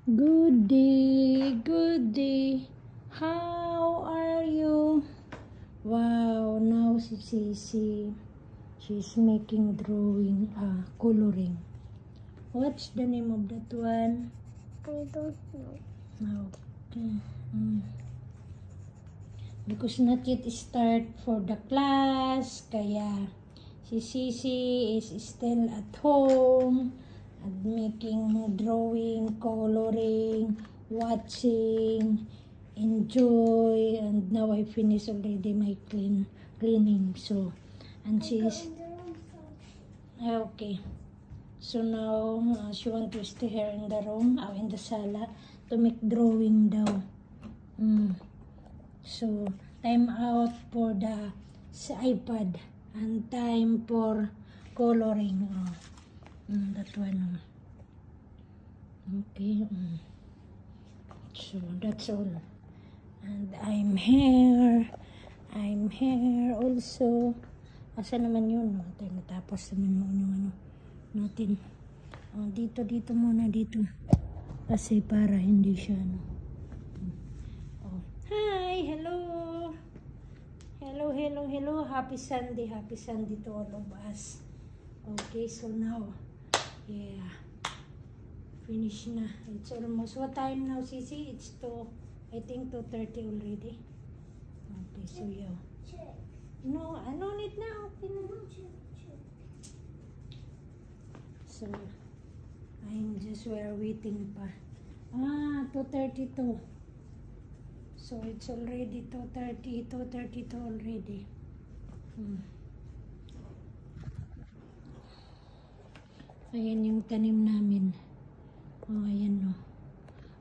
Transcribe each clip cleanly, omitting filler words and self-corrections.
Good day, good day. How are you? Wow, now si Sisi, she's making drawing, coloring. What's the name of that one? I don't know. Okay. Because not yet start for the class, kaya si Sisi is still at home and making drawing, coloring, watching, enjoy, and now I finish already my cleaning. So, and she's okay. So now she want to stay here in the room, in the sala, to make drawing daw. So time out for the iPad and time for coloring. That one. Okay. So that's all. And I'm here also. Asa naman yun? Natapos naman yung ano natin. Dito muna dito. Kasi para hindi siya Hi, hello. Hello. Happy Sunday to all of us. Okay, so now, yeah, finish na. It's almost, what time now, Sisi? It's I think 2:30 already. Okay, so yeah. No, I don't need now. So, we're waiting pa. 2:32. So, it's already 2:32 already. Ayan yung tanim namin. Ayan no.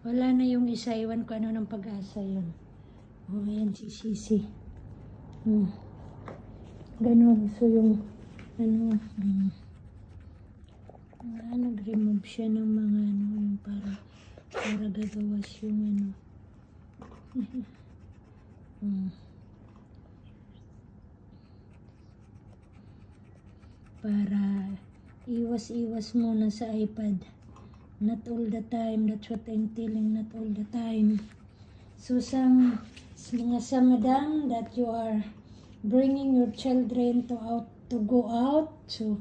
Wala na yung isa. Iwan ko ano ng pag-asa yun. Ayan si Sisi. Ganon. So, yung nag-remove siya ng mga yung para gagawas yung para iwas muna sa iPad. Not all the time. That's what I'm telling. Not all the time. So some madam that you are bringing your children to go out. So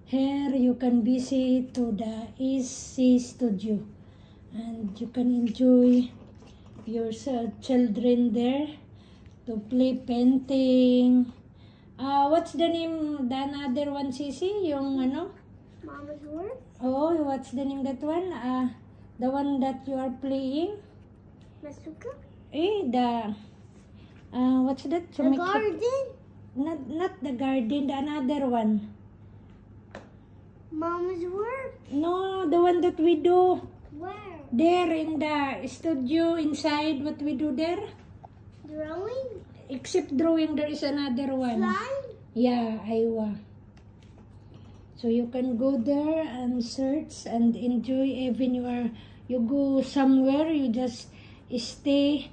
here you can visit to the EC Studio and you can enjoy your children there to play painting. What's the name, the another one, Sisi? Yung Mama's World? Oh, what's the name that one? The one that you are playing? Masuka? What's that? The garden? Not the garden, the another one. Mama's World? No, the one that we do. Where? There in the studio inside, what we do there? Drawing? Except drawing, there is another one. Slime? Yeah, Iowa. So you can go there and search and enjoy. Even you go somewhere, you just stay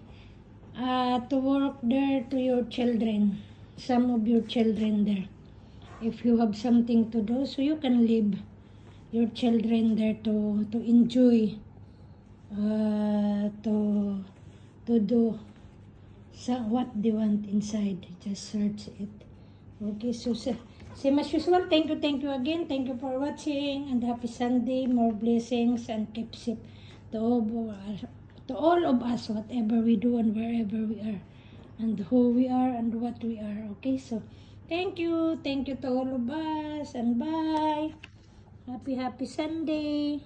to work there to your children. Some of your children there. If you have something to do, so you can leave your children there to enjoy, to do what they want inside. Just search it. Okay, so same as usual, thank you again. Thank you for watching and happy Sunday. More blessings and keep safe to all of us, whatever we do and wherever we are and who we are and what we are. Okay, so thank you to all of us and bye. Happy Sunday.